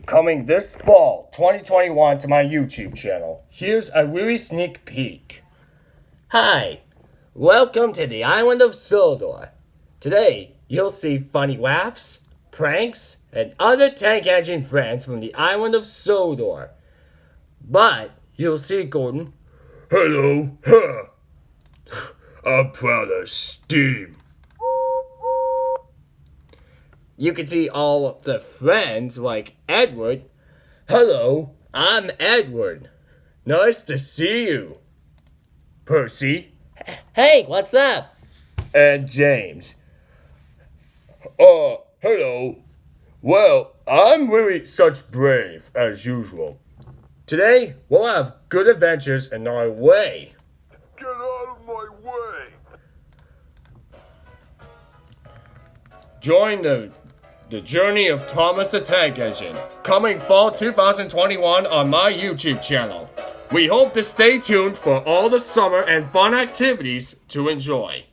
coming this fall 2021 to my YouTube channel. Here's a really sneak peek. Hi, welcome to the island of Sildor. Today, you'll see funny laughs, pranks, and other tank engine friends from the island of Sildor. But you'll see Gordon. Hello, I'm proud of Steam. You can see all of the friends like Edward. Hello, I'm Edward. Nice to see you. Percy. Hey, what's up? And James. Hello. Well, I'm really such brave as usual. Today, we'll have good adventures in our way. Get out of my way. Join the journey of Thomas the Tank Engine, coming fall 2021 on my YouTube channel. We hope to stay tuned for all the summer and fun activities to enjoy.